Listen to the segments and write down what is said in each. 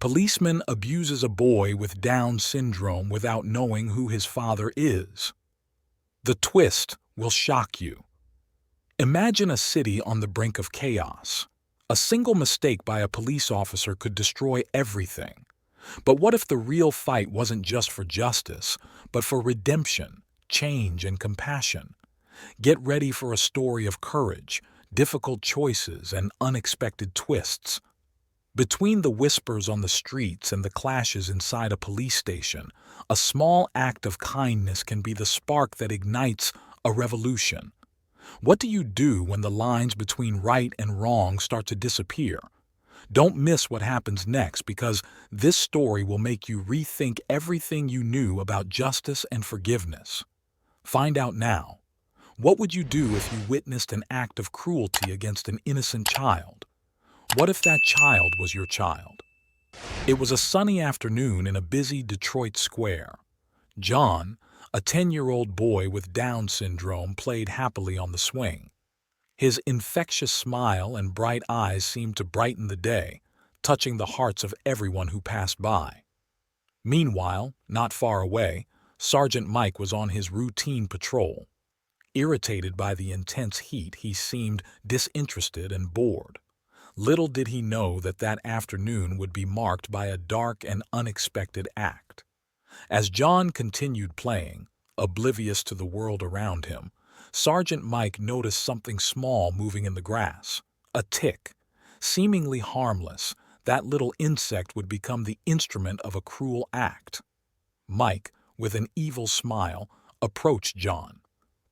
Policeman abuses a boy with Down syndrome without knowing who his father is. The twist will shock you. Imagine a city on the brink of chaos. A single mistake by a police officer could destroy everything. But what if the real fight wasn't just for justice, but for redemption, change, and compassion? Get ready for a story of courage, difficult choices, and unexpected twists. Between the whispers on the streets and the clashes inside a police station, a small act of kindness can be the spark that ignites a revolution. What do you do when the lines between right and wrong start to disappear? Don't miss what happens next, because this story will make you rethink everything you knew about justice and forgiveness. Find out now. What would you do if you witnessed an act of cruelty against an innocent child? What if that child was your child? It was a sunny afternoon in a busy Detroit square. John, a 10-year-old boy with Down syndrome, played happily on the swing. His infectious smile and bright eyes seemed to brighten the day, touching the hearts of everyone who passed by. Meanwhile, not far away, Sergeant Mike was on his routine patrol. Irritated by the intense heat, he seemed disinterested and bored. Little did he know that that afternoon would be marked by a dark and unexpected act. As John continued playing, oblivious to the world around him, Sergeant Mike noticed something small moving in the grass. A tick. Seemingly harmless, that little insect would become the instrument of a cruel act. Mike, with an evil smile, approached John.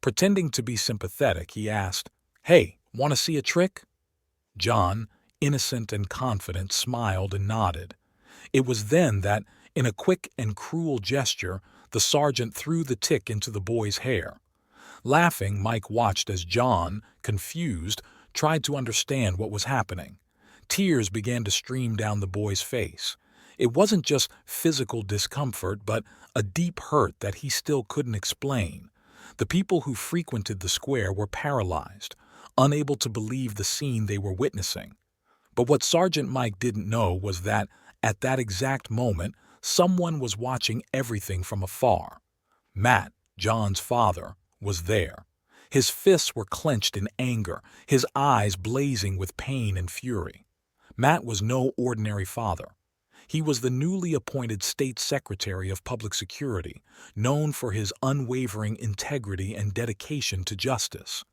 Pretending to be sympathetic, he asked, "Hey, want to see a trick?" John, innocent and confident, smiled and nodded. It was then that, in a quick and cruel gesture, the sergeant threw the tick into the boy's hair. Laughing, Mike watched as John, confused, tried to understand what was happening. Tears began to stream down the boy's face. It wasn't just physical discomfort, but a deep hurt that he still couldn't explain. The people who frequented the square were paralyzed, unable to believe the scene they were witnessing. But what Sergeant Mike didn't know was that, at that exact moment, someone was watching everything from afar. Matt, John's father, was there. His fists were clenched in anger, his eyes blazing with pain and fury. Matt was no ordinary father. He was the newly appointed State Secretary of Public Security, known for his unwavering integrity and dedication to justice.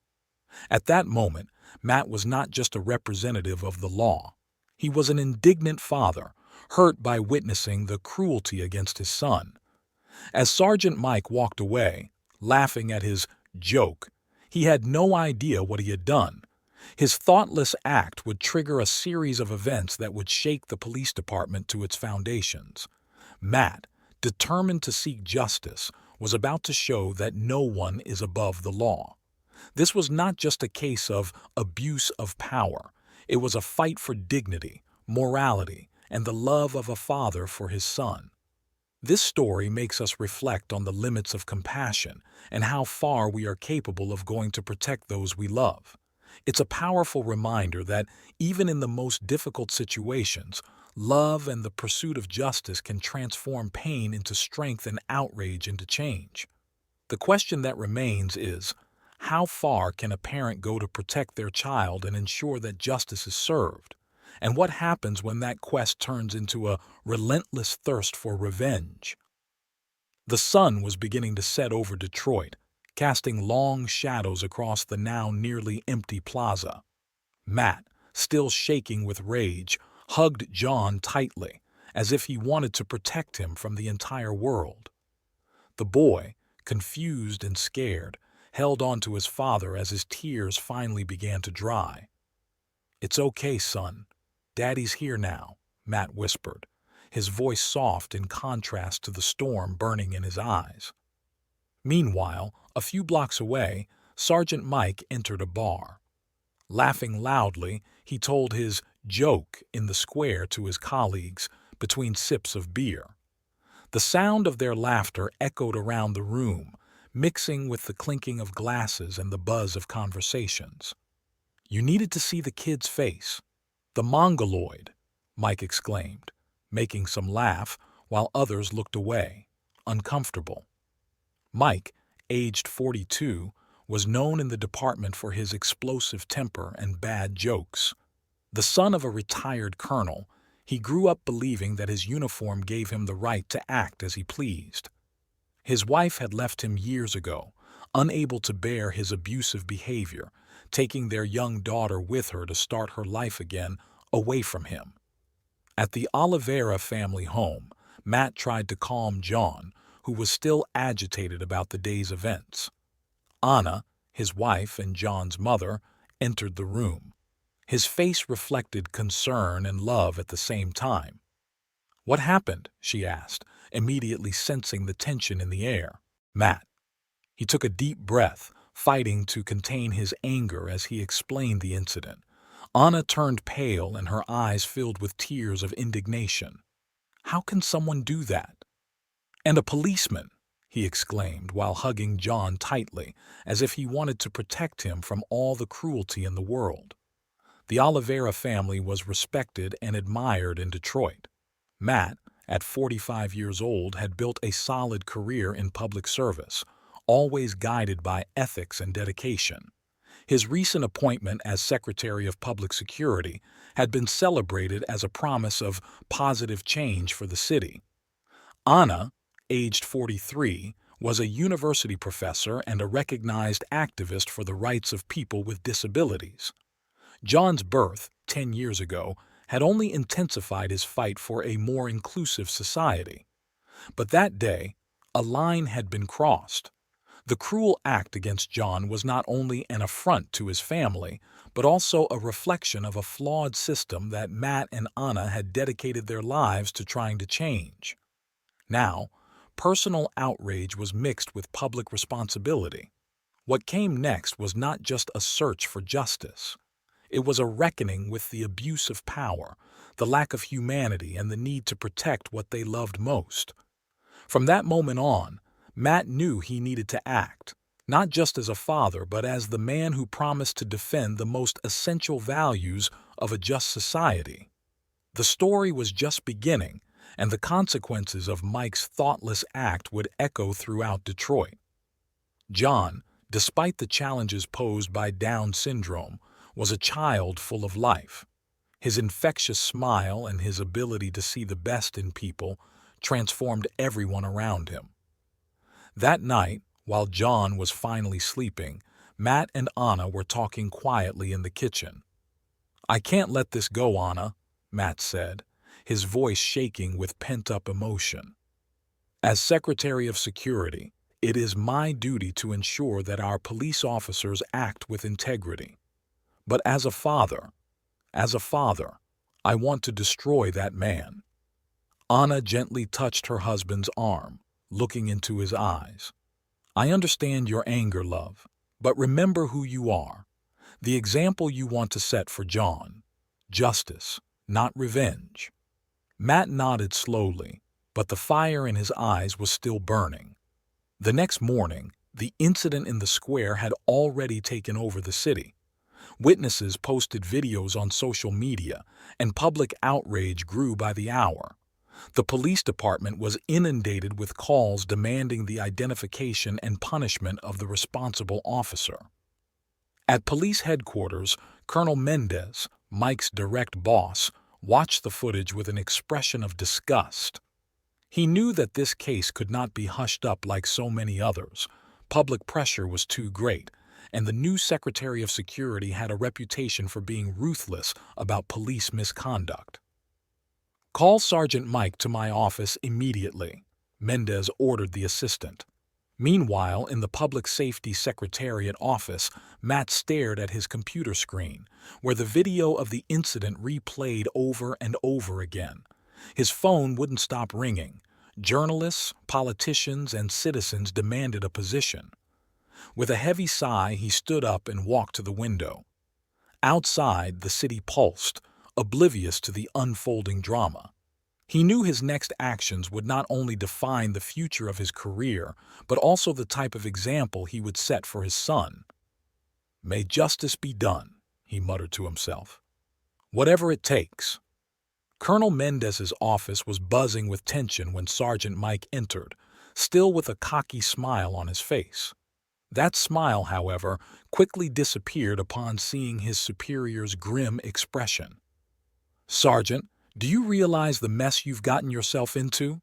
At that moment, Matt was not just a representative of the law. He was an indignant father, hurt by witnessing the cruelty against his son. As Sergeant Mike walked away, laughing at his joke, he had no idea what he had done. His thoughtless act would trigger a series of events that would shake the police department to its foundations. Matt, determined to seek justice, was about to show that no one is above the law. This was not just a case of abuse of power. It was a fight for dignity, morality, and the love of a father for his son. This story makes us reflect on the limits of compassion and how far we are capable of going to protect those we love. It's a powerful reminder that, even in the most difficult situations, love and the pursuit of justice can transform pain into strength and outrage into change. The question that remains is, how far can a parent go to protect their child and ensure that justice is served? And what happens when that quest turns into a relentless thirst for revenge? The sun was beginning to set over Detroit, casting long shadows across the now nearly empty plaza. Matt, still shaking with rage, hugged John tightly, as if he wanted to protect him from the entire world. The boy, confused and scared, held on to his father as his tears finally began to dry. "It's okay, son. Daddy's here now," Matt whispered, his voice soft in contrast to the storm burning in his eyes. Meanwhile, a few blocks away, Sergeant Mike entered a bar. Laughing loudly, he told his joke in the square to his colleagues between sips of beer. The sound of their laughter echoed around the room, mixing with the clinking of glasses and the buzz of conversations. "You needed to see the kid's face. The mongoloid," Mike exclaimed. making some laugh while others looked away, uncomfortable. Mike, aged 42, was known in the department for his explosive temper and bad jokes. The son of a retired colonel, he grew up believing that his uniform gave him the right to act as he pleased. His wife had left him years ago, unable to bear his abusive behavior, taking their young daughter with her to start her life again away from him. At the Oliveira family home, Matt tried to calm John, who was still agitated about the day's events. Anna, his wife and John's mother, entered the room. His face reflected concern and love at the same time. "What happened?" she asked, immediately sensing the tension in the air. Matt. He took a deep breath, fighting to contain his anger as he explained the incident. Anna turned pale and her eyes filled with tears of indignation. "How can someone do that?" "And a policeman!" he exclaimed while hugging John tightly, as if he wanted to protect him from all the cruelty in the world. The Oliveira family was respected and admired in Detroit. Matt, at 45 years old, had built a solid career in public service, always guided by ethics and dedication. His recent appointment as Secretary of Public Security had been celebrated as a promise of positive change for the city. Anna, aged 43, was a university professor and a recognized activist for the rights of people with disabilities. John's birth, 10 years ago, had only intensified his fight for a more inclusive society. But that day, a line had been crossed. The cruel act against John was not only an affront to his family, but also a reflection of a flawed system that Matt and Anna had dedicated their lives to trying to change. Now, personal outrage was mixed with public responsibility. What came next was not just a search for justice. It was a reckoning with the abuse of power, the lack of humanity, and the need to protect what they loved most. From that moment on, Matt knew he needed to act, not just as a father, but as the man who promised to defend the most essential values of a just society. The story was just beginning, and the consequences of Mike's thoughtless act would echo throughout Detroit. John, despite the challenges posed by Down syndrome, was a child full of life. His infectious smile and his ability to see the best in people transformed everyone around him. That night, while John was finally sleeping, Matt and Anna were talking quietly in the kitchen. "I can't let this go, Anna," Matt said, his voice shaking with pent-up emotion. "As Secretary of Security, it is my duty to ensure that our police officers act with integrity. But as a father, I want to destroy that man." Anna gently touched her husband's arm, looking into his eyes. "I understand your anger, love, but remember who you are, the example you want to set for John. Justice, not revenge." Matt nodded slowly, but the fire in his eyes was still burning. The next morning, the incident in the square had already taken over the city. Witnesses posted videos on social media, and public outrage grew by the hour. The police department was inundated with calls demanding the identification and punishment of the responsible officer. At police headquarters, Colonel Mendez, Mike's direct boss, watched the footage with an expression of disgust. He knew that this case could not be hushed up like so many others. Public pressure was too great, and the new Secretary of Security had a reputation for being ruthless about police misconduct. "Call Sergeant Mike to my office immediately," Mendez ordered the assistant. Meanwhile, in the Public Safety Secretariat office, Matt stared at his computer screen, where the video of the incident replayed over and over again. His phone wouldn't stop ringing. Journalists, politicians, and citizens demanded a position. With a heavy sigh, he stood up and walked to the window. Outside, the city pulsed, oblivious to the unfolding drama. He knew his next actions would not only define the future of his career, but also the type of example he would set for his son. "May justice be done," he muttered to himself. "Whatever it takes." Colonel Mendez's office was buzzing with tension when Sergeant Mike entered, still with a cocky smile on his face. That smile, however, quickly disappeared upon seeing his superior's grim expression. "Sergeant, do you realize the mess you've gotten yourself into?"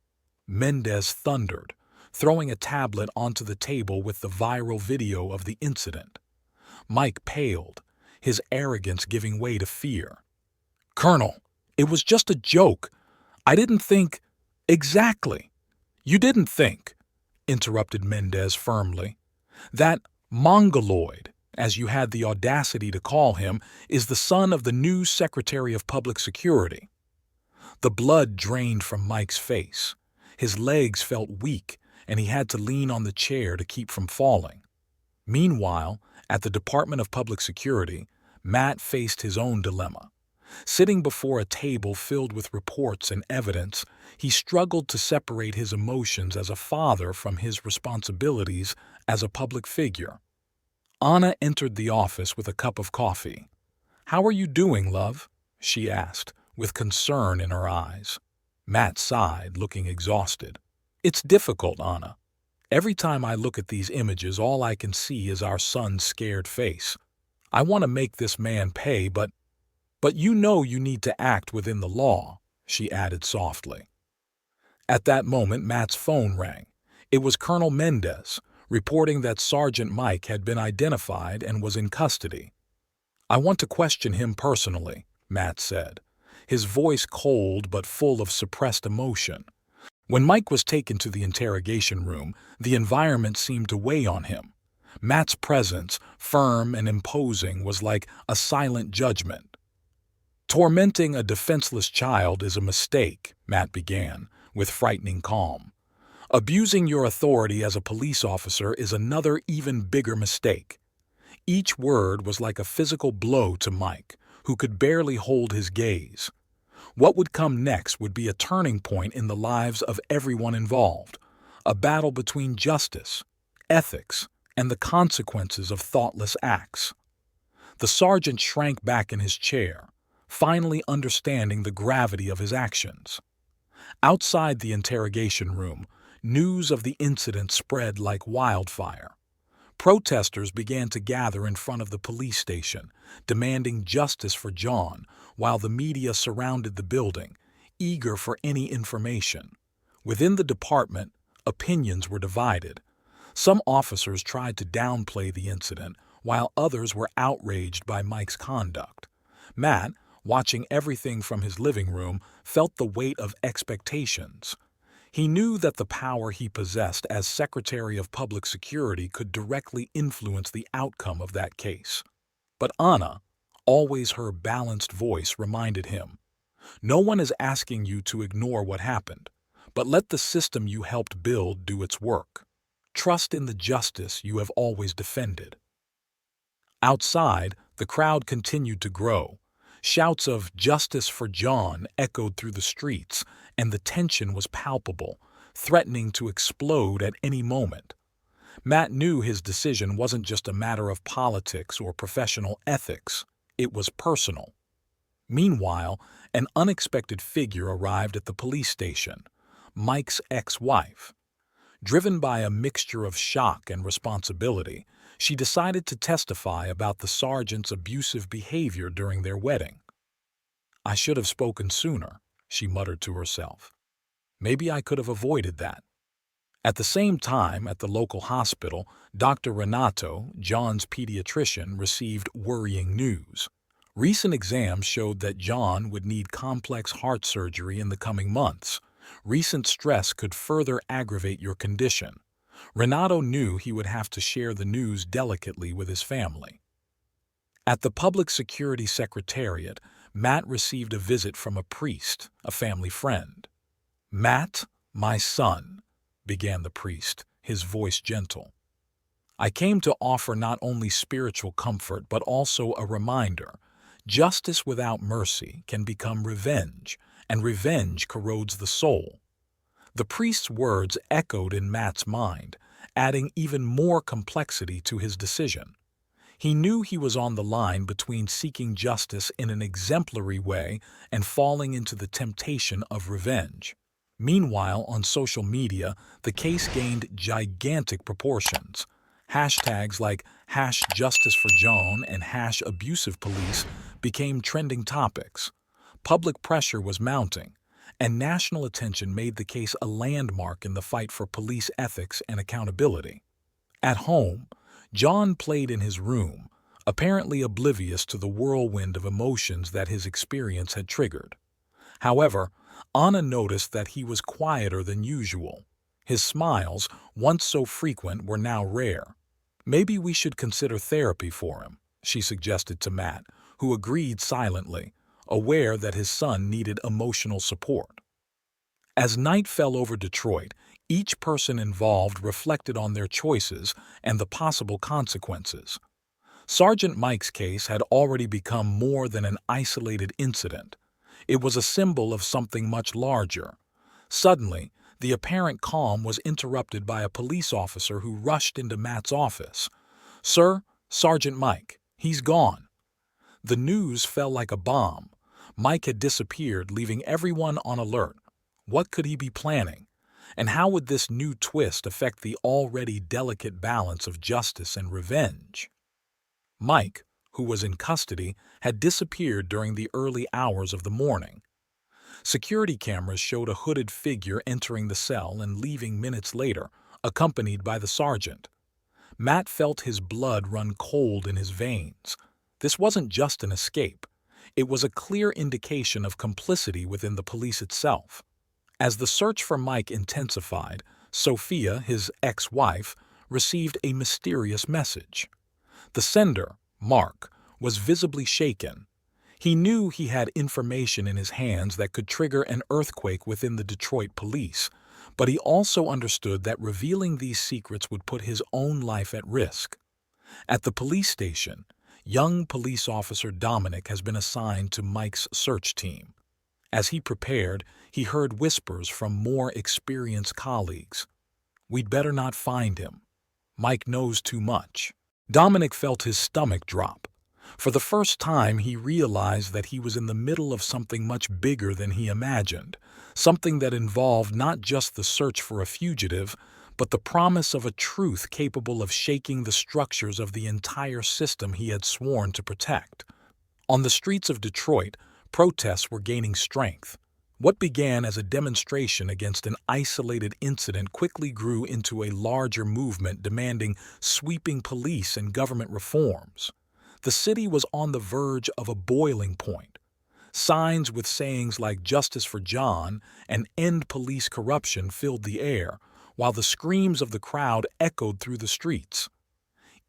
Mendez thundered, throwing a tablet onto the table with the viral video of the incident. Mike paled, his arrogance giving way to fear. "Colonel, it was just a joke. I didn't think—" "Exactly. You didn't think," interrupted Mendez firmly. "That mongoloid, as you had the audacity to call him, is the son of the new Secretary of Public Security." The blood drained from Mike's face. His legs felt weak, and he had to lean on the chair to keep from falling. Meanwhile, at the Department of Public Security, Matt faced his own dilemma. Sitting before a table filled with reports and evidence, he struggled to separate his emotions as a father from his responsibilities as a public figure. Anna entered the office with a cup of coffee. "How are you doing, love?" she asked, with concern in her eyes. Matt sighed, looking exhausted. "It's difficult, Anna. Every time I look at these images, all I can see is our son's scared face. I want to make this man pay, but you know you need to act within the law," she added softly. At that moment, Matt's phone rang. It was Colonel Mendez, reporting that Sergeant Mike had been identified and was in custody. "I want to question him personally," Matt said, his voice cold but full of suppressed emotion. When Mike was taken to the interrogation room, the environment seemed to weigh on him. Matt's presence, firm and imposing, was like a silent judgment. "Tormenting a defenseless child is a mistake," Matt began, with frightening calm. "Abusing your authority as a police officer is another even bigger mistake." Each word was like a physical blow to Mike, who could barely hold his gaze. What would come next would be a turning point in the lives of everyone involved, a battle between justice, ethics, and the consequences of thoughtless acts. The sergeant shrank back in his chair, finally understanding the gravity of his actions. Outside the interrogation room, news of the incident spread like wildfire. Protesters began to gather in front of the police station, demanding justice for John, while the media surrounded the building, eager for any information. Within the department, opinions were divided. Some officers tried to downplay the incident, while others were outraged by Mike's conduct. Matt, watching everything from his living room, felt the weight of expectations. He knew that the power he possessed as Secretary of Public Security could directly influence the outcome of that case. But Anna, always her balanced voice, reminded him, "No one is asking you to ignore what happened, but let the system you helped build do its work. Trust in the justice you have always defended." Outside, the crowd continued to grow. Shouts of "Justice for John" echoed through the streets, and the tension was palpable, threatening to explode at any moment. Matt knew his decision wasn't just a matter of politics or professional ethics, it was personal. Meanwhile, an unexpected figure arrived at the police station, Mike's ex-wife. Driven by a mixture of shock and responsibility, she decided to testify about the sergeant's abusive behavior during their wedding. "I should have spoken sooner," she muttered to herself. "Maybe I could have avoided that." At the same time, at the local hospital, Dr. Renato, John's pediatrician, received worrying news. Recent exams showed that John would need complex heart surgery in the coming months. Recent stress could further aggravate your condition. Renato knew he would have to share the news delicately with his family. At the Public Security Secretariat, Matt received a visit from a priest, a family friend. "Matt, my son," began the priest, his voice gentle. "I came to offer not only spiritual comfort but also a reminder. Justice without mercy can become revenge, and revenge corrodes the soul." The priest's words echoed in Matt's mind, adding even more complexity to his decision. He knew he was on the line between seeking justice in an exemplary way and falling into the temptation of revenge. Meanwhile, on social media, the case gained gigantic proportions. Hashtags like #JusticeForJohn and #AbusivePolice became trending topics. Public pressure was mounting, and national attention made the case a landmark in the fight for police ethics and accountability. At home, John played in his room, apparently oblivious to the whirlwind of emotions that his experience had triggered. However, Anna noticed that he was quieter than usual. His smiles, once so frequent, were now rare. "Maybe we should consider therapy for him," she suggested to Matt, who agreed silently, aware that his son needed emotional support. As night fell over Detroit, each person involved reflected on their choices and the possible consequences. Sergeant Mike's case had already become more than an isolated incident. It was a symbol of something much larger. Suddenly, the apparent calm was interrupted by a police officer who rushed into Matt's office. "Sir, Sergeant Mike, he's gone." The news fell like a bomb. Mike had disappeared, leaving everyone on alert. What could he be planning? And how would this new twist affect the already delicate balance of justice and revenge? Mike, who was in custody, had disappeared during the early hours of the morning. Security cameras showed a hooded figure entering the cell and leaving minutes later, accompanied by the sergeant. Matt felt his blood run cold in his veins. This wasn't just an escape. It was a clear indication of complicity within the police itself. As the search for Mike intensified, Sophia, his ex-wife, received a mysterious message. The sender, Mark, was visibly shaken. He knew he had information in his hands that could trigger an earthquake within the Detroit police, but he also understood that revealing these secrets would put his own life at risk. At the police station, young police officer Dominic has been assigned to Mike's search team. As he prepared, he heard whispers from more experienced colleagues. "We'd better not find him. Mike knows too much." Dominic felt his stomach drop. For the first time, he realized that he was in the middle of something much bigger than he imagined, something that involved not just the search for a fugitive, but the promise of a truth capable of shaking the structures of the entire system he had sworn to protect. On the streets of Detroit, protests were gaining strength. What began as a demonstration against an isolated incident quickly grew into a larger movement demanding sweeping police and government reforms. The city was on the verge of a boiling point. Signs with sayings like "Justice for John" and "End Police Corruption" filled the air, while the screams of the crowd echoed through the streets.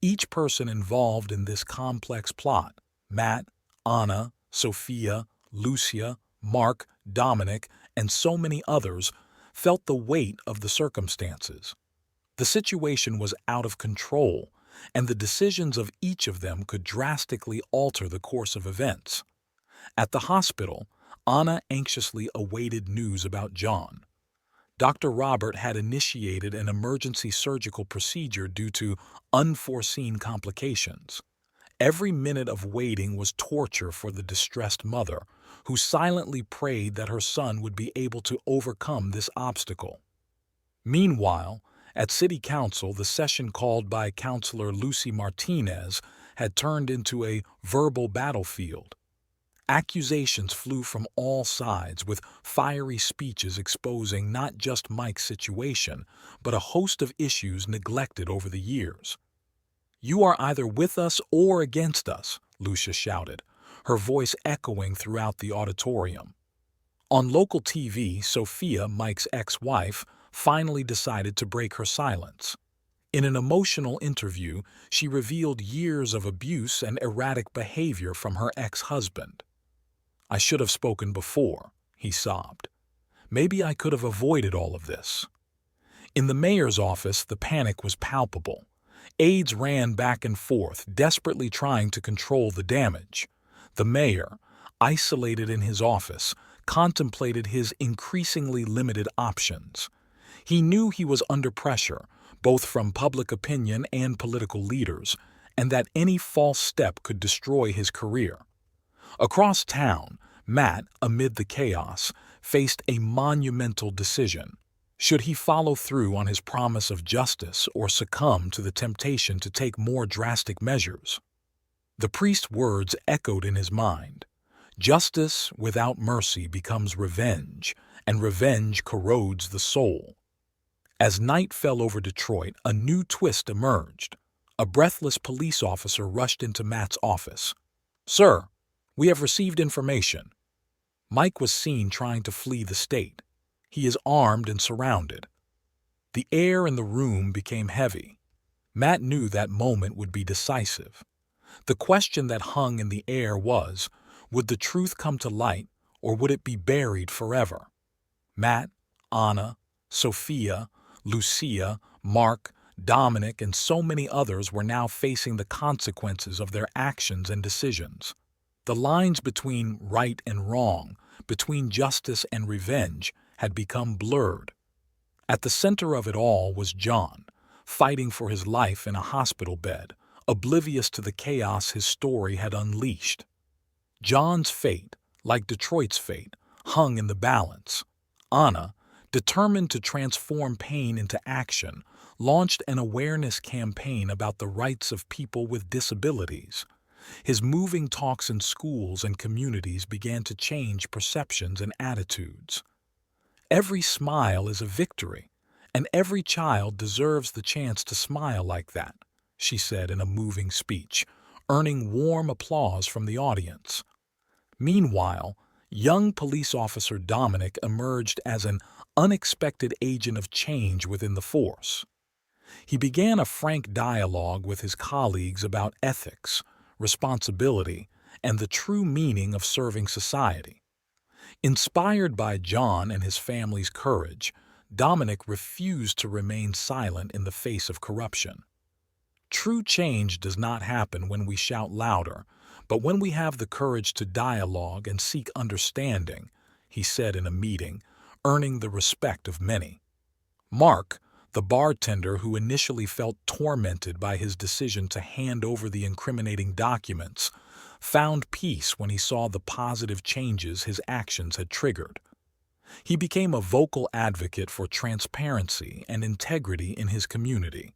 Each person involved in this complex plot, Matt, Anna, Sophia, Lucia, Mark, Dominic, and so many others, felt the weight of the circumstances. The situation was out of control, and the decisions of each of them could drastically alter the course of events. At the hospital, Anna anxiously awaited news about John. Dr. Robert had initiated an emergency surgical procedure due to unforeseen complications. Every minute of waiting was torture for the distressed mother, who silently prayed that her son would be able to overcome this obstacle. Meanwhile, at City Council, the session called by Councilor Lucy Martinez had turned into a verbal battlefield. Accusations flew from all sides, with fiery speeches exposing not just Mike's situation, but a host of issues neglected over the years. "You are either with us or against us," Lucia shouted, her voice echoing throughout the auditorium. On local TV, Sophia, Mike's ex-wife, finally decided to break her silence. In an emotional interview, she revealed years of abuse and erratic behavior from her ex-husband. "I should have spoken before," he sobbed. "Maybe I could have avoided all of this." In the mayor's office, the panic was palpable. Aides ran back and forth, desperately trying to control the damage. The mayor, isolated in his office, contemplated his increasingly limited options. He knew he was under pressure, both from public opinion and political leaders, and that any false step could destroy his career. Across town, Matt, amid the chaos, faced a monumental decision. Should he follow through on his promise of justice or succumb to the temptation to take more drastic measures? The priest's words echoed in his mind. Justice without mercy becomes revenge, and revenge corrodes the soul. As night fell over Detroit, a new twist emerged. A breathless police officer rushed into Matt's office. "Sir, we have received information." Mike was seen trying to flee the state. He is armed and surrounded. The air in the room became heavy. Matt knew that moment would be decisive. The question that hung in the air was, would the truth come to light, or would it be buried forever? Matt, Anna, Sophia, Lucia, Mark, Dominic, and so many others were now facing the consequences of their actions and decisions. The lines between right and wrong, between justice and revenge, had become blurred. At the center of it all was John, fighting for his life in a hospital bed, oblivious to the chaos his story had unleashed. John's fate, like Detroit's fate, hung in the balance. Anna, determined to transform pain into action, launched an awareness campaign about the rights of people with disabilities. His moving talks in schools and communities began to change perceptions and attitudes. Every smile is a victory, and every child deserves the chance to smile like that, she said in a moving speech, earning warm applause from the audience. Meanwhile, young police officer Dominic emerged as an unexpected agent of change within the force. He began a frank dialogue with his colleagues about ethics, responsibility, and the true meaning of serving society. Inspired by John and his family's courage, Dominic refused to remain silent in the face of corruption. True change does not happen when we shout louder, but when we have the courage to dialogue and seek understanding, he said in a meeting, earning the respect of many. Mark, the bartender who initially felt tormented by his decision to hand over the incriminating documents, found peace when he saw the positive changes his actions had triggered. He became a vocal advocate for transparency and integrity in his community.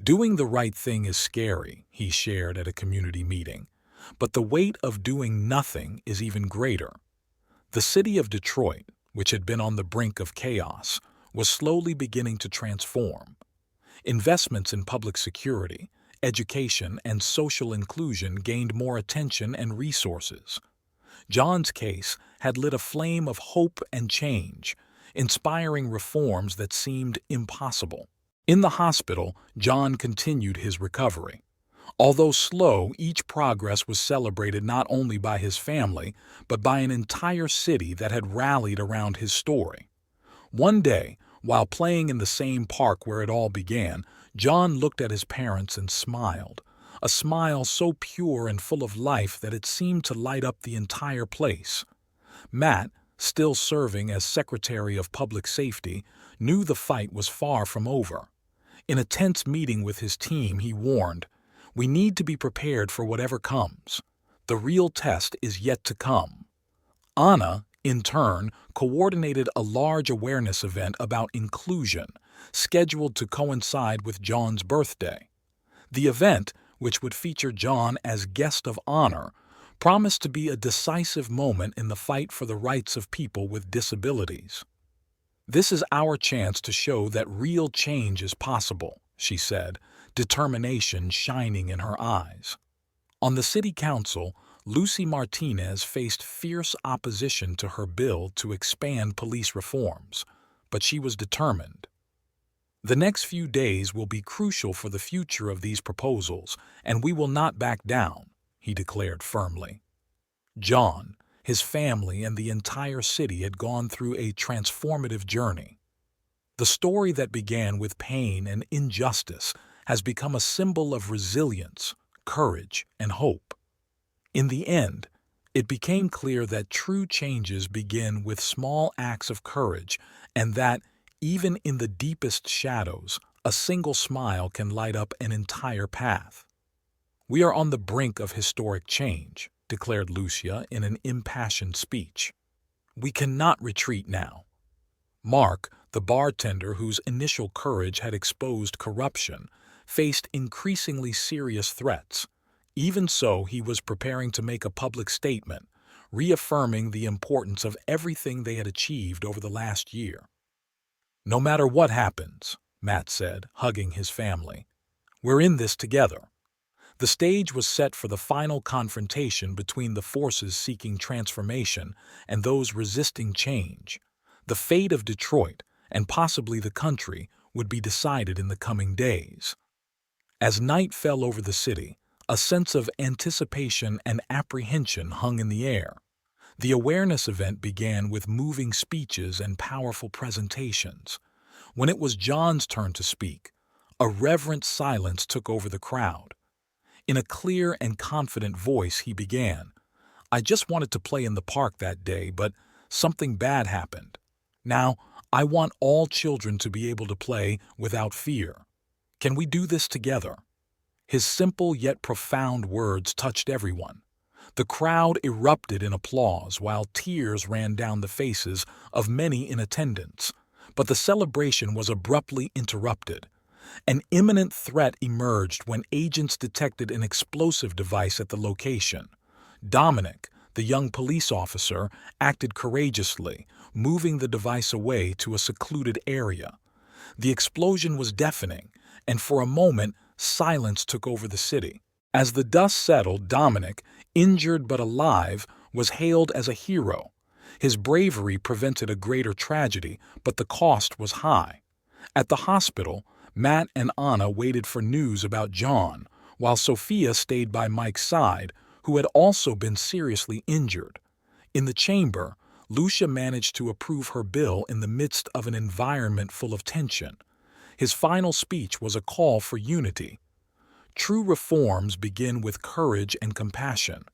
"Doing the right thing is scary," he shared at a community meeting, "but the weight of doing nothing is even greater." The city of Detroit, which had been on the brink of chaos, was slowly beginning to transform. Investments in public security, education, and social inclusion gained more attention and resources. John's case had lit a flame of hope and change, inspiring reforms that seemed impossible. In the hospital, John continued his recovery. Although slow, each progress was celebrated not only by his family, but by an entire city that had rallied around his story. One day, while playing in the same park where it all began, John looked at his parents and smiled, a smile so pure and full of life that it seemed to light up the entire place. Matt, still serving as Secretary of Public Safety, knew the fight was far from over. In a tense meeting with his team, he warned, "We need to be prepared for whatever comes. The real test is yet to come." Anna, in turn, coordinated a large awareness event about inclusion, scheduled to coincide with John's birthday. The event, which would feature John as guest of honor, promised to be a decisive moment in the fight for the rights of people with disabilities. "This is our chance to show that real change is possible," she said, determination shining in her eyes. On the city council, Lucy Martinez faced fierce opposition to her bill to expand police reforms, but she was determined. "The next few days will be crucial for the future of these proposals, and we will not back down," he declared firmly. John, his family, and the entire city had gone through a transformative journey. The story that began with pain and injustice has become a symbol of resilience, courage, and hope. In the end, it became clear that true changes begin with small acts of courage, and that, even in the deepest shadows, a single smile can light up an entire path. "We are on the brink of historic change," declared Lucia in an impassioned speech. "We cannot retreat now." Mark, the bartender whose initial courage had exposed corruption, faced increasingly serious threats. Even so, he was preparing to make a public statement, reaffirming the importance of everything they had achieved over the last year. "No matter what happens," Matt said, hugging his family, "we're in this together." The stage was set for the final confrontation between the forces seeking transformation and those resisting change. The fate of Detroit, and possibly the country, would be decided in the coming days. As night fell over the city, a sense of anticipation and apprehension hung in the air. The awareness event began with moving speeches and powerful presentations. When it was John's turn to speak, a reverent silence took over the crowd. In a clear and confident voice, he began, "I just wanted to play in the park that day, but something bad happened. Now, I want all children to be able to play without fear. Can we do this together?" His simple yet profound words touched everyone. The crowd erupted in applause while tears ran down the faces of many in attendance. But the celebration was abruptly interrupted. An imminent threat emerged when agents detected an explosive device at the location. Dominic, the young police officer, acted courageously, moving the device away to a secluded area. The explosion was deafening, and for a moment, silence took over the city. As the dust settled, Dominic, injured but alive, was hailed as a hero. His bravery prevented a greater tragedy, but the cost was high. At the hospital, Matt and Anna waited for news about John, while Sophia stayed by Mike's side, who had also been seriously injured. In the chamber, Lucia managed to approve her bill in the midst of an environment full of tension. His final speech was a call for unity. True reforms begin with courage and compassion.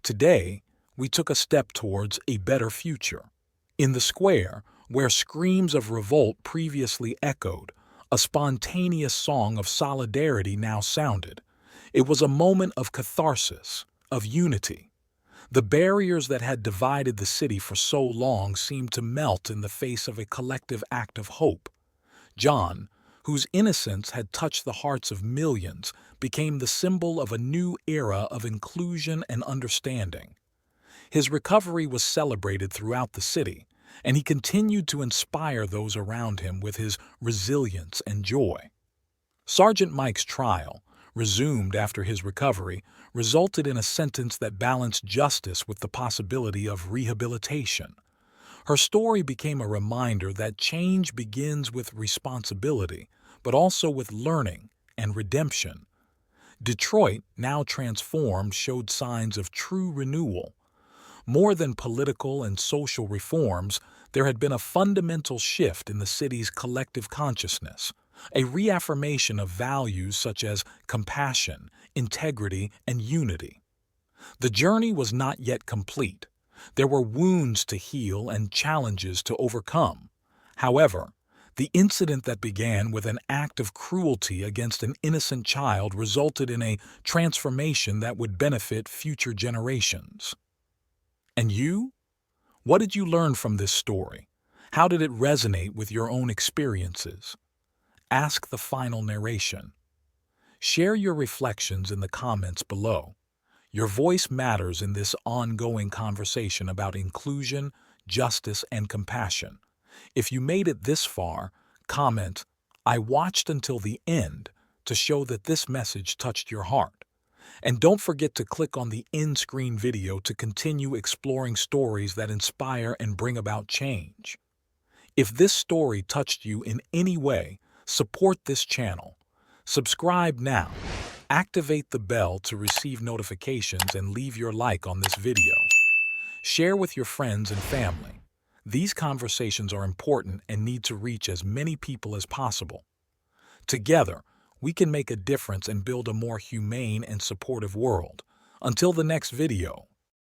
Today, we took a step towards a better future. In the square, where screams of revolt previously echoed, a spontaneous song of solidarity now sounded. It was a moment of catharsis, of unity. The barriers that had divided the city for so long seemed to melt in the face of a collective act of hope. John, whose innocence had touched the hearts of millions, became the symbol of a new era of inclusion and understanding. His recovery was celebrated throughout the city, and he continued to inspire those around him with his resilience and joy. Sergeant Mike's trial, resumed after his recovery, resulted in a sentence that balanced justice with the possibility of rehabilitation. Her story became a reminder that change begins with responsibility, but also with learning and redemption. Detroit, now transformed, showed signs of true renewal. More than political and social reforms, there had been a fundamental shift in the city's collective consciousness, a reaffirmation of values such as compassion, integrity, and unity. The journey was not yet complete. There were wounds to heal and challenges to overcome. However, the incident that began with an act of cruelty against an innocent child resulted in a transformation that would benefit future generations. And you? What did you learn from this story? How did it resonate with your own experiences? Ask the final narration. Share your reflections in the comments below. Your voice matters in this ongoing conversation about inclusion, justice, and compassion. If you made it this far, comment, "I watched until the end," to show that this message touched your heart. And don't forget to click on the end-screen video to continue exploring stories that inspire and bring about change. If this story touched you in any way, support this channel. Subscribe now. Activate the bell to receive notifications and leave your like on this video. Share with your friends and family. These conversations are important and need to reach as many people as possible. Together, we can make a difference and build a more humane and supportive world. Until the next video.